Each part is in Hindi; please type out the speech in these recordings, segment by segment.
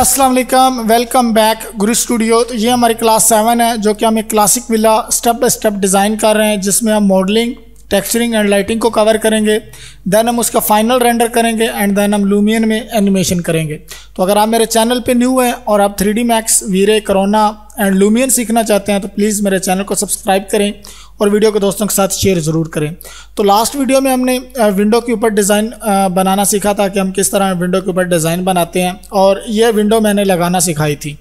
अस्सलाम वालेकुम, वेलकम बैक गुरु स्टूडियो। तो ये हमारी क्लास 7 है जो कि हम एक classic villa step by step design कर रहे हैं, जिसमें हम मॉडलिंग, टेक्सचरिंग एंड लाइटिंग को कवर करेंगे। देन हम उसका फाइनल रेंडर करेंगे एंड देन हम लूमियन में एनिमेशन करेंगे। तो अगर आप मेरे चैनल पे न्यू हैं और आप 3D max, Veere, corona and Lumion सीखना चाहते हैं तो प्लीज़ मेरे चैनल को सब्सक्राइब करें और वीडियो को दोस्तों के साथ शेयर ज़रूर करें। तो लास्ट वीडियो में हमने विंडो के ऊपर डिज़ाइन बनाना सीखा था कि हम किस तरह विंडो के ऊपर डिज़ाइन बनाते हैं, और ये विंडो मैंने लगाना सिखाई थी।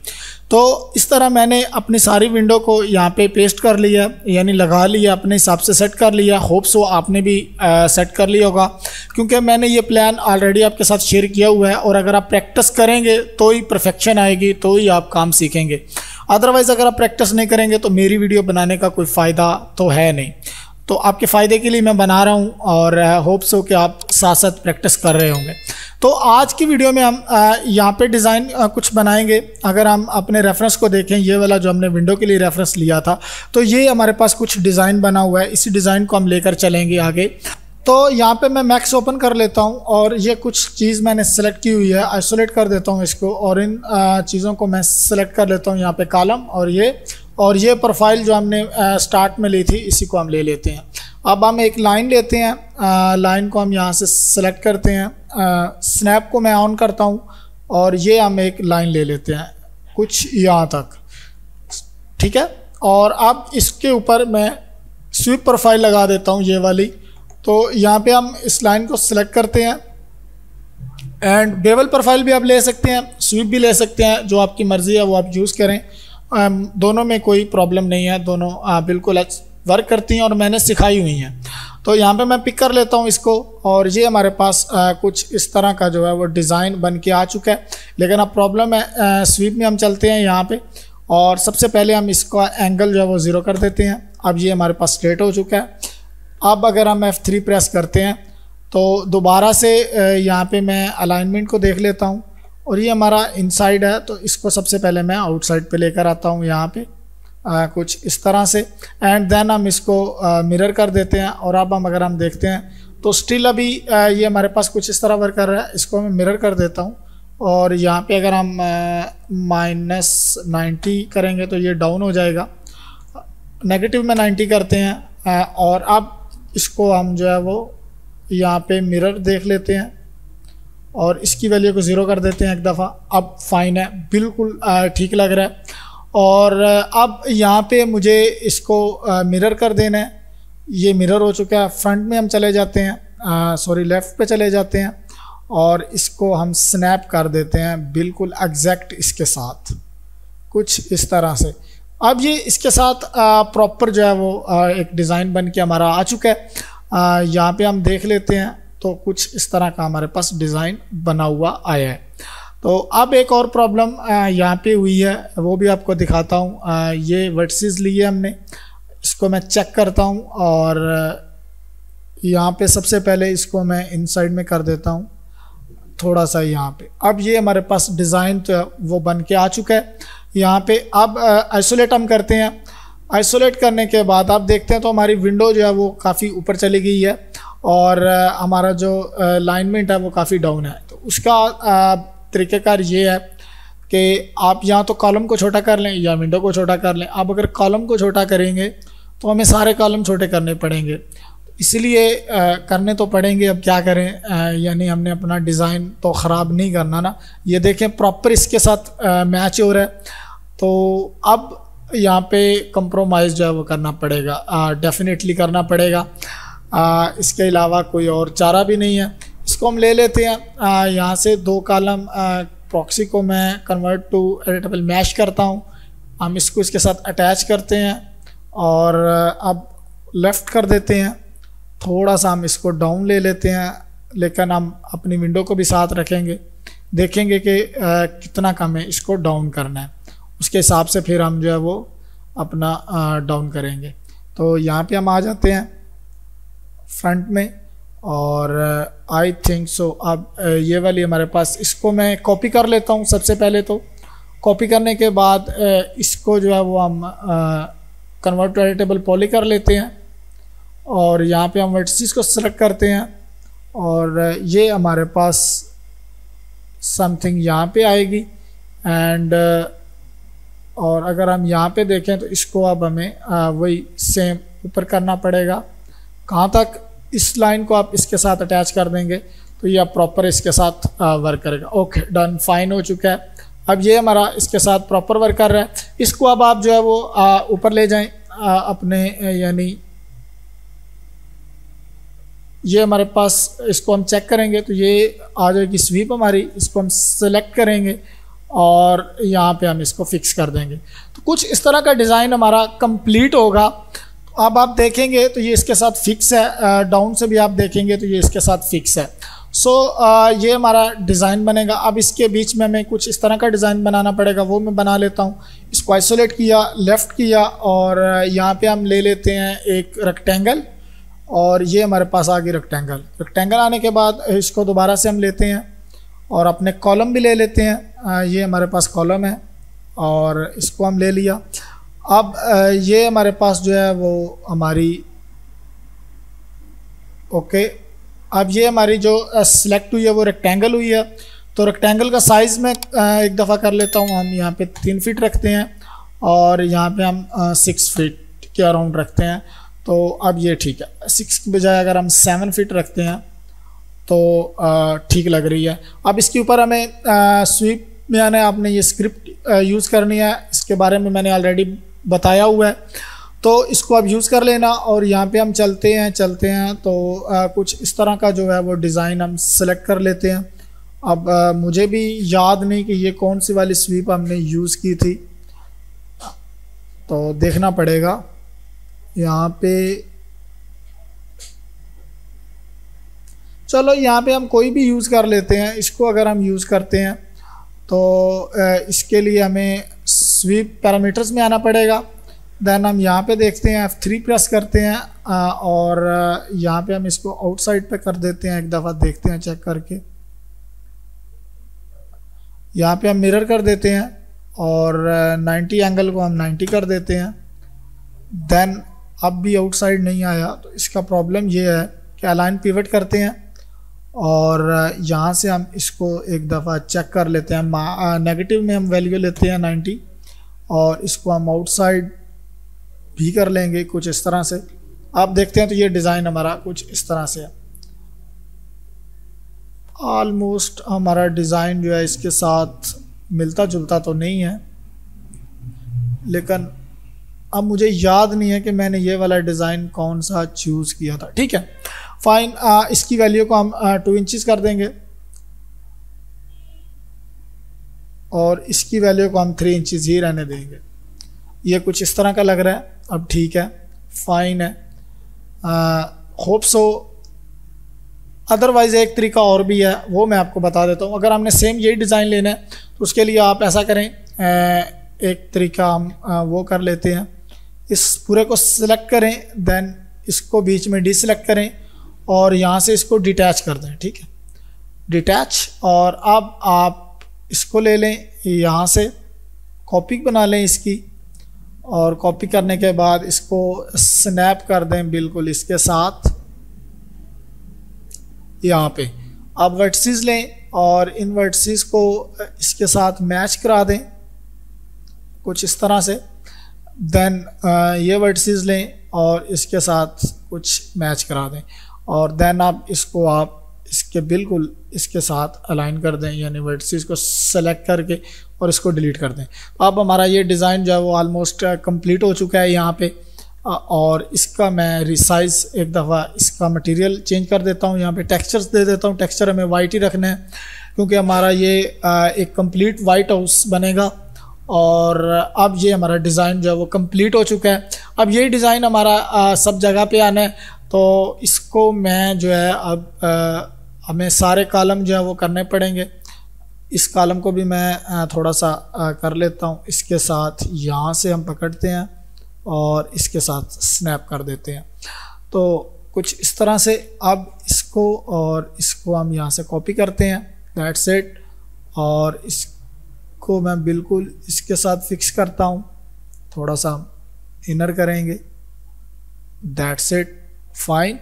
तो इस तरह मैंने अपनी सारी विंडो को यहाँ पे पेस्ट कर लिया, यानी लगा लिया, अपने हिसाब से सेट कर लिया। होप सो आपने भी सेट कर लिया होगा, क्योंकि मैंने ये प्लान ऑलरेडी आपके साथ शेयर किया हुआ है। और अगर आप प्रैक्टिस करेंगे तो ही परफेक्शन आएगी, तो ही आप काम सीखेंगे। अदरवाइज़ अगर आप प्रैक्टिस नहीं करेंगे तो मेरी वीडियो बनाने का कोई फ़ायदा तो है नहीं। तो आपके फ़ायदे के लिए मैं बना रहा हूँ और होप सो कि आप साथ साथ प्रैक्टिस कर रहे होंगे। तो आज की वीडियो में हम यहाँ पे डिज़ाइन कुछ बनाएंगे। अगर हम अपने रेफरेंस को देखें, ये वाला जो हमने विंडो के लिए रेफरेंस लिया था, तो ये हमारे पास कुछ डिज़ाइन बना हुआ है। इसी डिज़ाइन को हम लेकर चलेंगे आगे। तो यहाँ पे मैं मैक्स ओपन कर लेता हूँ और ये कुछ चीज़ मैंने सेलेक्ट की हुई है, आइसोलेट कर देता हूँ इसको, और इन चीज़ों को मैं सेलेक्ट कर लेता हूँ यहाँ पे कॉलम, और ये प्रोफाइल जो हमने स्टार्ट में ली थी इसी को हम ले लेते हैं। अब हम एक लाइन लेते हैं, लाइन को हम यहाँ से सेलेक्ट करते हैं, स्नैप को मैं ऑन करता हूँ और ये हम एक लाइन ले लेते हैं कुछ यहाँ तक, ठीक है। और अब इसके ऊपर मैं स्वीप प्रोफाइल लगा देता हूँ, ये वाली। तो यहाँ पे हम इस लाइन को सिलेक्ट करते हैं एंड बेवल प्रोफाइल भी आप ले सकते हैं, स्वीप भी ले सकते हैं, जो आपकी मर्ज़ी है वो आप यूज़ करें। दोनों में कोई प्रॉब्लम नहीं है, दोनों बिल्कुल वर्क करती हैं और मैंने सिखाई हुई हैं। तो यहाँ पे मैं पिक कर लेता हूँ इसको, और ये हमारे पास कुछ इस तरह का जो है वो डिज़ाइन बन के आ चुका है। लेकिन अब प्रॉब्लम है, स्वीप में हम चलते हैं यहाँ पे, और सबसे पहले हम इसका एंगल जो है वो 0 कर देते हैं। अब ये हमारे पास स्ट्रेट हो चुका है। अब अगर हम F3 प्रेस करते हैं तो दोबारा से यहाँ पे मैं अलाइनमेंट को देख लेता हूँ, और ये हमारा इनसाइड है, तो इसको सबसे पहले मैं आउटसाइड पे लेकर आता हूँ यहाँ पे कुछ इस तरह से, एंड देन हम इसको मिरर कर देते हैं। और अब अगर हम देखते हैं तो स्टिल अभी ये हमारे पास कुछ इस तरह वर्क कर रहा है। इसको मैं मिरर कर देता हूँ, और यहाँ पे अगर हम -90 करेंगे तो ये डाउन हो जाएगा। नेगेटिव में 90 करते हैं, और अब इसको हम जो है वो यहाँ पे मिरर देख लेते हैं और इसकी वैल्यू को 0 कर देते हैं एक दफ़ा। अब फाइन है, बिल्कुल ठीक लग रहा है। और अब यहाँ पे मुझे इसको मिरर कर देना है। ये मिरर हो चुका है। फ्रंट में हम चले जाते हैं, लेफ़्ट पे चले जाते हैं, और इसको हम स्नैप कर देते हैं बिल्कुल एग्जैक्ट इसके साथ, कुछ इस तरह से। अब ये इसके साथ प्रॉपर जो है वो एक डिज़ाइन बन के हमारा आ चुका है। यहाँ पे हम देख लेते हैं तो कुछ इस तरह का हमारे पास डिज़ाइन बना हुआ आया है। तो अब एक और प्रॉब्लम यहाँ पे हुई है, वो भी आपको दिखाता हूँ। ये वर्टिसेस लिए हमने, इसको मैं चेक करता हूँ, और यहाँ पे सबसे पहले इसको मैं इनसाइड में कर देता हूँ थोड़ा सा यहाँ पे। अब ये हमारे पास डिज़ाइन तो वो बन के आ चुका है यहाँ पे। अब आइसोलेट हम करते हैं। आइसोलेट करने के बाद आप देखते हैं तो हमारी विंडो जो है वो काफ़ी ऊपर चली गई है, और हमारा जो अलाइनमेंट है वो काफ़ी डाउन है। तो उसका तरीक़ेकार ये है कि आप या तो कॉलम को छोटा कर लें या विंडो को छोटा कर लें। आप अगर कॉलम को छोटा करेंगे तो हमें सारे कॉलम छोटे करने पड़ेंगे, इसलिए करने तो पड़ेंगे। अब क्या करें, यानी हमने अपना डिज़ाइन तो ख़राब नहीं करना ना। ये देखें प्रॉपर इसके साथ मैच हो रहा है। तो अब यहाँ पे कंप्रोमाइज़ जो है वो करना पड़ेगा, डेफिनेटली करना पड़ेगा। इसके अलावा कोई और चारा भी नहीं है। इसको हम ले लेते हैं यहाँ से 2 कॉलम, प्रॉक्सी को मैं कन्वर्ट टू एडिटेबल मैश करता हूँ। हम इसको इसके साथ अटैच करते हैं और अब लेफ़्ट कर देते हैं। थोड़ा सा हम इसको डाउन ले लेते हैं, लेकिन हम अपनी विंडो को भी साथ रखेंगे। देखेंगे कि कितना कम है, इसको डाउन करना है, उसके हिसाब से फिर हम जो है वो अपना डाउन करेंगे। तो यहाँ पे हम आ जाते हैं फ्रंट में, और आई थिंक सो अब ये वाली हमारे पास, इसको मैं कॉपी कर लेता हूँ सबसे पहले। तो कॉपी करने के बाद इसको जो है वो हम कन्वर्ट टू एडिटेबल पॉली कर लेते हैं, और यहाँ पे हम वर्टिसेस को सेलेक्ट करते हैं, और ये हमारे पास समथिंग यहाँ पे आएगी। एंड और अगर हम यहाँ पे देखें तो इसको अब हमें वही सेम ऊपर करना पड़ेगा। कहाँ तक? इस लाइन को आप इसके साथ अटैच कर देंगे तो ये आप प्रॉपर इसके साथ वर्क करेगा। ओके, डन, फाइन हो चुका है। अब ये हमारा इसके साथ प्रॉपर वर्क कर रहा है। इसको अब आप जो है वो ऊपर ले जाएं अपने, यानी ये हमारे पास, इसको हम चेक करेंगे तो ये आ जाएगी स्वीप हमारी। इसको हम सेलेक्ट करेंगे और यहाँ पे हम इसको फिक्स कर देंगे। तो कुछ इस तरह का डिज़ाइन हमारा कंप्लीट होगा। तो अब आप देखेंगे तो ये इसके साथ फिक्स है, डाउन से भी आप देखेंगे तो ये इसके साथ फिक्स है। सो ये हमारा डिज़ाइन बनेगा। अब इसके बीच में हमें कुछ इस तरह का डिज़ाइन बनाना पड़ेगा, वो मैं बना लेता हूँ। इसको आइसोलेट किया, लेफ़्ट किया और यहाँ पे हम ले लेते हैं एक रेक्टेंगल और ये हमारे पास आ गई रेक्टेंगल आने के बाद इसको दोबारा से हम लेते हैं और अपने कॉलम भी ले लेते हैं। ये हमारे पास कॉलम है और इसको हम ले लिया। अब ये हमारे पास जो है वो हमारी, ओके, अब ये हमारी जो सिलेक्ट हुई है वो रेक्टेंगल हुई है। तो रेक्टेंगल का साइज़ में एक दफ़ा कर लेता हूँ। हम यहाँ पे 3 फीट रखते हैं और यहाँ पे हम 6 फीट के अराउंड रखते हैं। तो अब ये ठीक है। 6 की बजाय अगर हम 7 फीट रखते हैं तो ठीक लग रही है। अब इसके ऊपर हमें स्वीप में आना है। आपने ये स्क्रिप्ट यूज़ करनी है, इसके बारे में मैंने ऑलरेडी बताया हुआ है, तो इसको अब यूज़ कर लेना। और यहाँ पे हम चलते हैं तो कुछ इस तरह का जो है वो डिज़ाइन हम सेलेक्ट कर लेते हैं। अब मुझे भी याद नहीं कि ये कौन सी वाली स्वीप हमने यूज़ की थी, तो देखना पड़ेगा। यहाँ पे चलो, यहाँ पे हम कोई भी यूज़ कर लेते हैं। इसको अगर हम यूज़ करते हैं तो इसके लिए हमें स्वीप पैरामीटर्स में आना पड़ेगा। देन हम यहाँ पे देखते हैं, F3 प्रेस करते हैं और यहाँ पे हम इसको आउटसाइड पे कर देते हैं। एक दफ़ा देखते हैं चेक करके। यहाँ पे हम मिरर कर देते हैं और 90 एंगल को हम 90 कर देते हैं। देन अब भी आउटसाइड नहीं आया, तो इसका प्रॉब्लम ये है कि अलाइन पिवट करते हैं और यहाँ से हम इसको एक दफ़ा चेक कर लेते हैं। नेगेटिव में हम वैल्यू लेते हैं 90 और इसको हम आउटसाइड भी कर लेंगे कुछ इस तरह से। आप देखते हैं तो ये डिज़ाइन हमारा कुछ इस तरह से है। ऑलमोस्ट हमारा डिज़ाइन जो है इसके साथ मिलता जुलता तो नहीं है, लेकिन अब मुझे याद नहीं है कि मैंने ये वाला डिज़ाइन कौन सा चूज़ किया था। ठीक है, फाइन। इसकी वैल्यू को हम 2 इंचेस कर देंगे और इसकी वैल्यू को हम 3 इंचेस ही रहने देंगे। ये कुछ इस तरह का लग रहा है। अब ठीक है, फाइन है। Hope so. अदरवाइज़ एक तरीका और भी है, वो मैं आपको बता देता हूँ। अगर हमने सेम यही डिज़ाइन लेना है तो उसके लिए आप ऐसा करें, एक तरीका हम वो कर लेते हैं। इस पूरे को सिलेक्ट करें, देन इसको बीच में डिसेलेक्ट करें और यहाँ से इसको डिटैच कर दें। ठीक है, डिटैच। और अब आप इसको ले लें, यहाँ से कॉपी बना लें इसकी, और कॉपी करने के बाद इसको स्नैप कर दें बिल्कुल इसके साथ यहाँ पे। आप वर्टिसेस लें और इन वर्टिसेस को इसके साथ मैच करा दें कुछ इस तरह से। देन ये वर्टिसेस लें और इसके साथ कुछ मैच करा दें और देन आप इसके बिल्कुल इसके साथ अलाइन कर दें, यानी वर्टिसेस को सेलेक्ट करके और इसको डिलीट कर दें। तो अब हमारा ये डिज़ाइन जो है वो ऑलमोस्ट कंप्लीट हो चुका है यहाँ पे। और इसका मैं रिसाइज एक दफ़ा इसका मटेरियल चेंज कर देता हूँ। यहाँ पे टेक्सचर्स दे देता हूँ। टेक्सचर हमें वाइट ही रखना है क्योंकि हमारा ये एक कंप्लीट वाइट हाउस बनेगा। और अब ये हमारा डिज़ाइन जो है वो कंप्लीट हो चुका है। अब यही डिज़ाइन हमारा सब जगह पे आना है। तो इसको मैं जो है अब हमें सारे कॉलम जो है वो करने पड़ेंगे। इस कॉलम को भी मैं थोड़ा सा कर लेता हूँ। इसके साथ यहाँ से हम पकड़ते हैं और इसके साथ स्नैप कर देते हैं। तो कुछ इस तरह से अब इसको और इसको हम यहाँ से कॉपी करते हैं। That's it. और इसको मैं बिल्कुल इसके साथ फिक्स करता हूँ, थोड़ा सा इनर करेंगे। That's it, fine.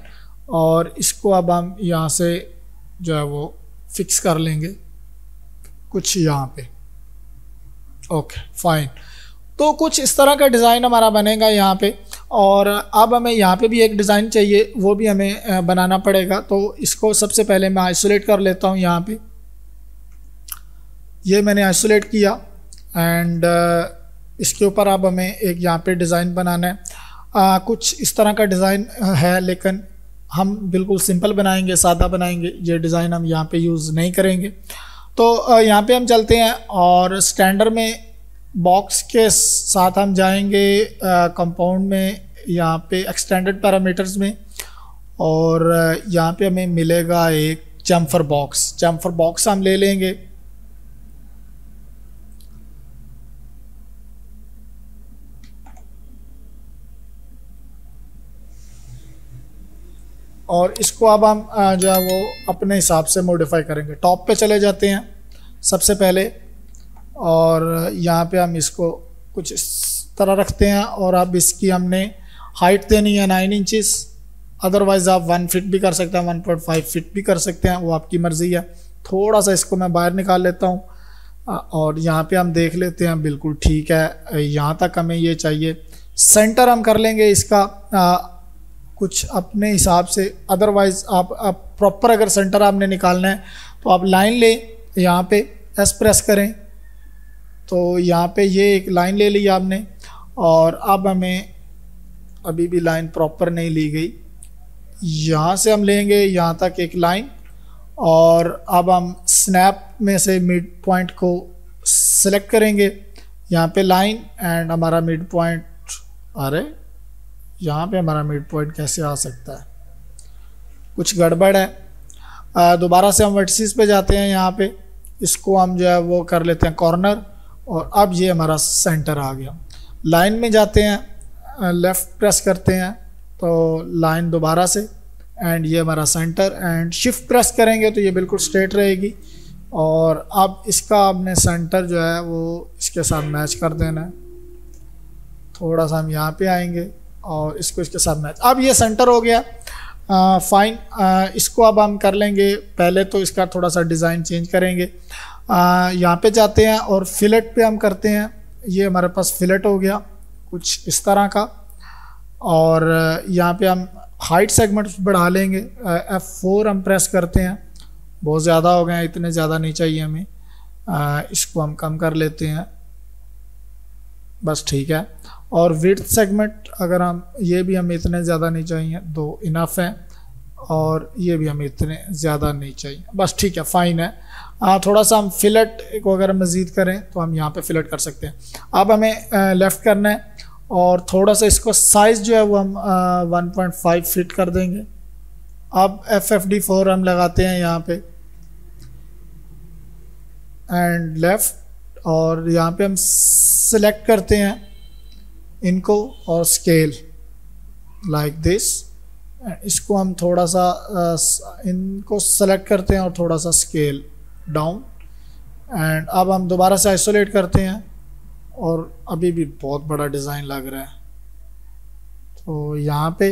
और इसको अब हम यहाँ से जो है वो फिक्स कर लेंगे कुछ यहाँ पे। Okay fine. तो कुछ इस तरह का डिज़ाइन हमारा बनेगा यहाँ पे। और अब हमें यहाँ पे भी एक डिज़ाइन चाहिए, वो भी हमें बनाना पड़ेगा। तो इसको सबसे पहले मैं आइसोलेट कर लेता हूँ। यहाँ पे ये मैंने आइसोलेट किया एंड इसके ऊपर अब हमें एक यहाँ पे डिज़ाइन बनाना है। कुछ इस तरह का डिज़ाइन है, लेकिन हम बिल्कुल सिंपल बनाएंगे, सादा बनाएंगे। ये डिज़ाइन हम यहाँ पे यूज़ नहीं करेंगे। तो यहाँ पे हम चलते हैं और स्टैंडर्ड में बॉक्स के साथ हम जाएंगे कंपाउंड में, यहाँ पे एक्सटेंडेड पैरामीटर्स में, और यहाँ पे हमें मिलेगा एक चैम्फर बॉक्स। चैम्फर बॉक्स हम ले लेंगे। और इसको अब हम जो है वो अपने हिसाब से मॉडिफाई करेंगे। टॉप पे चले जाते हैं सबसे पहले, और यहाँ पे हम इसको कुछ इस तरह रखते हैं। और अब इसकी हमने हाइट देनी है 9 इंचेस, अदरवाइज़ आप 1 फीट भी कर सकते हैं, 1.5 फीट भी कर सकते हैं, वो आपकी मर्ज़ी है। थोड़ा सा इसको मैं बाहर निकाल लेता हूँ और यहाँ पे हम देख लेते हैं, बिल्कुल ठीक है। यहाँ तक हमें ये चाहिए। सेंटर हम कर लेंगे इसका कुछ अपने हिसाब से, अदरवाइज़ आप प्रॉपर अगर सेंटर आपने निकालना है तो आप लाइन ले, यहाँ पे एस प्रेस करें तो यहाँ पे ये एक लाइन ले ली आपने। और अब हमें अभी भी लाइन प्रॉपर नहीं ली गई, यहाँ से हम लेंगे यहाँ तक एक लाइन, और अब हम स्नैप में से मिड पॉइंट को सिलेक्ट करेंगे। यहाँ पे लाइन एंड हमारा मिड पॉइंट, अरे यहाँ पे हमारा मिड पॉइंट कैसे आ सकता है, कुछ गड़बड़ है। दोबारा से हम वर्टिसेस पे जाते हैं। यहाँ पे इसको हम जो है वो कर लेते हैं कॉर्नर, और अब ये हमारा सेंटर आ गया। लाइन में जाते हैं, लेफ़्ट प्रेस करते हैं तो लाइन दोबारा से, एंड ये हमारा सेंटर, एंड शिफ्ट प्रेस करेंगे तो ये बिल्कुल स्ट्रेट रहेगी। और अब इसका आपने सेंटर जो है वो इसके साथ मैच कर देना है। थोड़ा सा हम यहाँ पे आएंगे और इसको इसके साथ मैच। अब ये सेंटर हो गया, फाइन। इसको अब हम कर लेंगे, पहले तो इसका थोड़ा सा डिज़ाइन चेंज करेंगे। यहाँ पे जाते हैं और फिलेट पे हम करते हैं। ये हमारे पास फिलेट हो गया कुछ इस तरह का, और यहाँ पे हम हाइट सेगमेंट बढ़ा लेंगे। F4 हम प्रेस करते हैं, बहुत ज़्यादा हो गए हैं, इतने ज़्यादा नहीं चाहिए हमें। इसको हम कम कर लेते हैं, बस ठीक है। और विड्थ सेगमेंट अगर हम, ये भी हमें इतने ज़्यादा नहीं चाहिए, 2 इनफ है। और ये भी हमें इतने ज़्यादा नहीं चाहिए, बस ठीक है, फ़ाइन है। थोड़ा सा हम फिलेट को अगर मज़ीद करें तो हम यहाँ पे फिलेट कर सकते हैं। अब हमें लेफ़्ट करना है और थोड़ा सा इसको साइज़ जो है वो हम 1.5 फीट कर देंगे। अब FFD4 हम लगाते हैं यहाँ पे एंड लेफ़्ट, और यहाँ पे हम सिलेक्ट करते हैं इनको और स्केल लाइक दिस। इसको हम थोड़ा सा इनको सेलेक्ट करते हैं और थोड़ा सा स्केल डाउन, एंड अब हम दोबारा से आइसोलेट करते हैं। और अभी भी बहुत बड़ा डिज़ाइन लग रहा है, तो यहाँ पे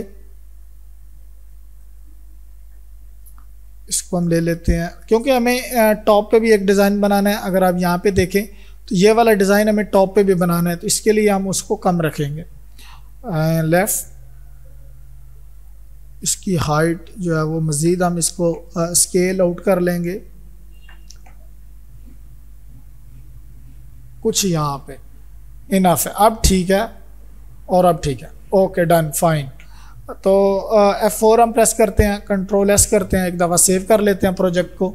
इसको हम ले लेते हैं, क्योंकि हमें टॉप पे भी एक डिज़ाइन बनाना है। अगर आप यहाँ पे देखें तो ये वाला डिज़ाइन हमें टॉप पे भी बनाना है, तो इसके लिए हम उसको कम रखेंगे। लेफ़्ट, इसकी हाइट जो है वो मज़ीद हम इसको स्केल आउट कर लेंगे कुछ, यहाँ पे इनफ है। अब ठीक है, और अब ठीक है, ओके डन, फाइन। तो F4 हम प्रेस करते हैं, कंट्रोल S करते हैं, एक दफ़ा सेव कर लेते हैं प्रोजेक्ट को।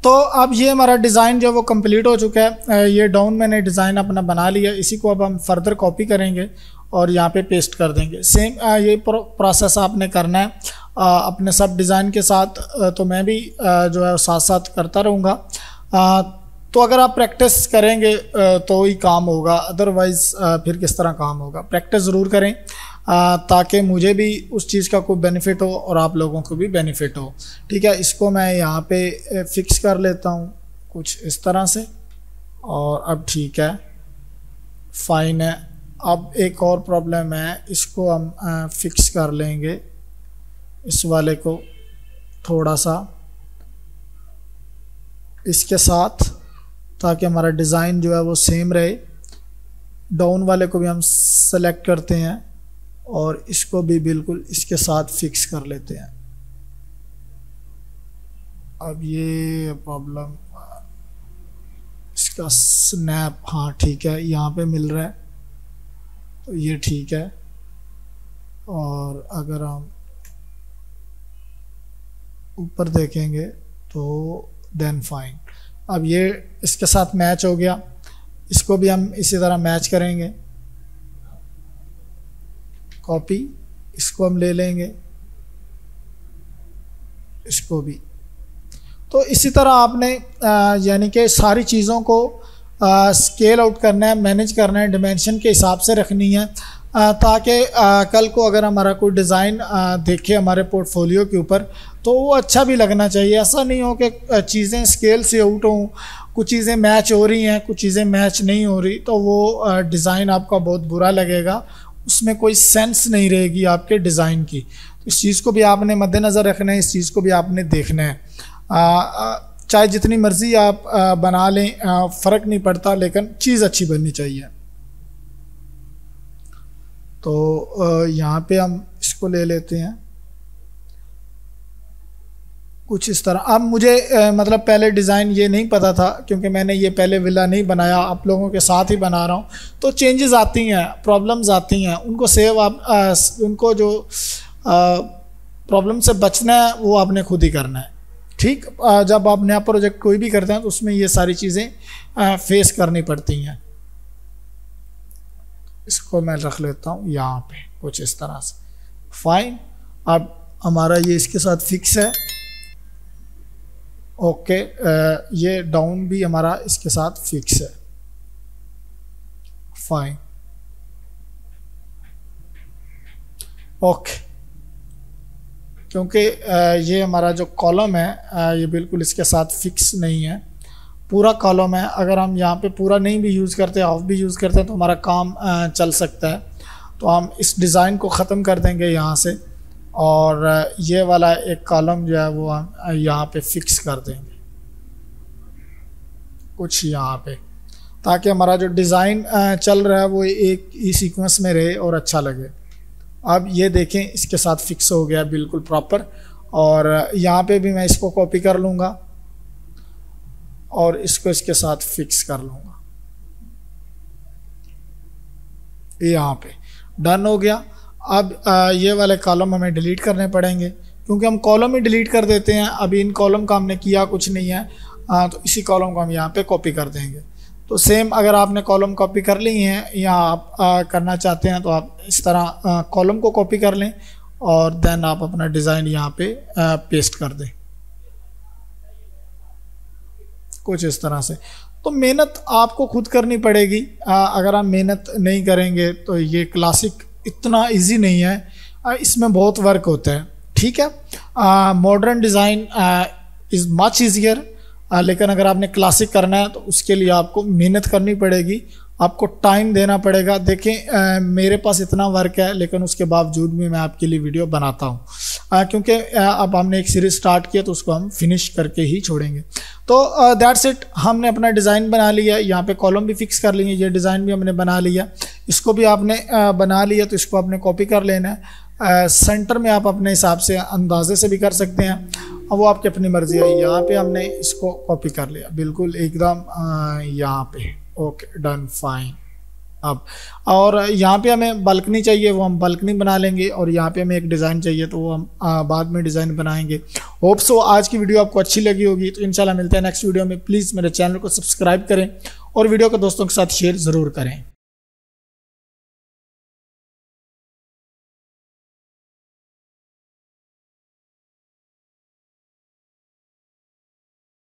तो अब ये हमारा डिज़ाइन जो वो कंप्लीट हो चुका है। ये डाउन मैंने डिज़ाइन अपना बना लिया, इसी को अब हम फर्दर कॉपी करेंगे और यहाँ पे पेस्ट कर देंगे। सेम ये प्रोसेस आपने करना है अपने सब डिज़ाइन के साथ। तो मैं भी जो है साथ साथ करता रहूँगा। तो अगर आप प्रैक्टिस करेंगे तो ही काम होगा, अदरवाइज़ फिर किस तरह काम होगा। प्रैक्टिस ज़रूर करें ताकि मुझे भी उस चीज़ का कोई बेनिफिट हो और आप लोगों को भी बेनिफिट हो। ठीक है, इसको मैं यहाँ पे फिक्स कर लेता हूँ कुछ इस तरह से, और अब ठीक है, फाइन है। अब एक और प्रॉब्लम है, इसको हम फिक्स कर लेंगे, इस वाले को थोड़ा सा इसके साथ, ताकि हमारा डिज़ाइन जो है वो सेम रहे। डाउन वाले को भी हम सेलेक्ट करते हैं और इसको भी बिल्कुल इसके साथ फिक्स कर लेते हैं। अब ये प्रॉब्लम, इसका स्नैप, हाँ ठीक है, यहाँ पे मिल रहा है तो ये ठीक है। और अगर हम ऊपर देखेंगे तो देन फाइन। अब ये इसके साथ मैच हो गया, इसको भी हम इसी तरह मैच करेंगे। कॉपी, इसको हम ले लेंगे, इसको भी। तो इसी तरह आपने यानी कि सारी चीज़ों को स्केल आउट करना है, मैनेज करना है, डिमेंशन के हिसाब से रखनी है, ताकि कल को अगर हमारा कोई डिज़ाइन देखे हमारे पोर्टफोलियो के ऊपर तो वो अच्छा भी लगना चाहिए। ऐसा नहीं हो कि चीज़ें स्केल से आउट हों, कुछ चीज़ें मैच हो रही हैं, कुछ चीज़ें मैच नहीं हो रही, तो वो डिज़ाइन आपका बहुत बुरा लगेगा, उसमें कोई सेंस नहीं रहेगी आपके डिज़ाइन की। तो इस चीज़ को भी आपने मद्देनज़र रखना है, इस चीज़ को भी आपने देखना है। चाहे जितनी मर्ज़ी आप बना लें, फ़र्क नहीं पड़ता, लेकिन चीज़ अच्छी बननी चाहिए। तो यहाँ पे हम इसको ले लेते हैं कुछ इस तरह। अब मुझे मतलब पहले डिज़ाइन ये नहीं पता था, क्योंकि मैंने ये पहले विला नहीं बनाया, आप लोगों के साथ ही बना रहा हूँ, तो चेंजेस आती हैं, प्रॉब्लम्स आती हैं, उनको सेव आप उनको जो प्रॉब्लम से बचना है वो आपने खुद ही करना है। ठीक, जब आप नया प्रोजेक्ट कोई भी करते हैं तो उसमें ये सारी चीज़ें फेस करनी पड़ती हैं। इसको मैं रख लेता हूँ यहाँ पे कुछ इस तरह से, फाइन। अब हमारा ये इसके साथ फिक्स है, ओके। ये डाउन भी हमारा इसके साथ फिक्स है, फाइन, ओके। क्योंकि ये हमारा जो कॉलम है ये बिल्कुल इसके साथ फिक्स नहीं है, पूरा कॉलम है। अगर हम यहाँ पे पूरा नहीं भी यूज़ करते, ऑफ भी यूज़ करते हैं, तो हमारा काम चल सकता है। तो हम इस डिज़ाइन को ख़त्म कर देंगे यहाँ से, और ये वाला एक कॉलम जो है वो हम यहाँ पे फिक्स कर देंगे कुछ यहाँ पे, ताकि हमारा जो डिज़ाइन चल रहा है वो एक ही सीक्वेंस में रहे और अच्छा लगे। अब ये देखें, इसके साथ फिक्स हो गया बिल्कुल प्रॉपर। और यहाँ पे भी मैं इसको कॉपी कर लूँगा और इसको इसके साथ फिक्स कर लूँगा, यहाँ पे डन हो गया। अब ये वाले कॉलम हमें डिलीट करने पड़ेंगे, क्योंकि हम कॉलम ही डिलीट कर देते हैं। अभी इन कॉलम का हमने किया कुछ नहीं है, तो इसी कॉलम को हम यहाँ पे कॉपी कर देंगे। तो सेम अगर आपने कॉलम कॉपी कर ली हैं या आप करना चाहते हैं, तो आप इस तरह कॉलम को कॉपी कर लें और देन आप अपना डिज़ाइन यहाँ पे पेस्ट कर दें कुछ इस तरह से। तो मेहनत आपको खुद करनी पड़ेगी, अगर आप मेहनत नहीं करेंगे तो ये क्लासिक इतना इजी नहीं है, इसमें बहुत वर्क होता है। ठीक है, modern design is much easier, लेकिन अगर आपने क्लासिक करना है तो उसके लिए आपको मेहनत करनी पड़ेगी, आपको टाइम देना पड़ेगा। देखें मेरे पास इतना वर्क है, लेकिन उसके बावजूद भी मैं आपके लिए वीडियो बनाता हूँ, क्योंकि अब हमने एक सीरीज़ स्टार्ट किया तो उसको हम फिनिश करके ही छोड़ेंगे। तो दैट्स इट, हमने अपना डिज़ाइन बना लिया, यहाँ पे कॉलम भी फिक्स कर लेंगे, ये डिज़ाइन भी हमने बना लिया, इसको भी आपने बना लिया, तो इसको आपने कॉपी कर लेना है। सेंटर में आप अपने हिसाब से अंदाजे से भी कर सकते हैं, अब वो आपकी अपनी मर्ज़ी है। यहाँ पे हमने इसको कॉपी कर लिया बिल्कुल एकदम यहाँ पे, ओके डन फाइन। अब और यहाँ पे हमें बालकनी चाहिए, वो हम बालकनी बना लेंगे, और यहाँ पे हमें एक डिज़ाइन चाहिए तो वो हम बाद में डिज़ाइन बनाएंगे। होप सो आज की वीडियो आपको अच्छी लगी होगी। तो इंशाल्लाह मिलते हैं नेक्स्ट वीडियो में। प्लीज़ मेरे चैनल को सब्सक्राइब करें और वीडियो को दोस्तों के साथ शेयर ज़रूर करें।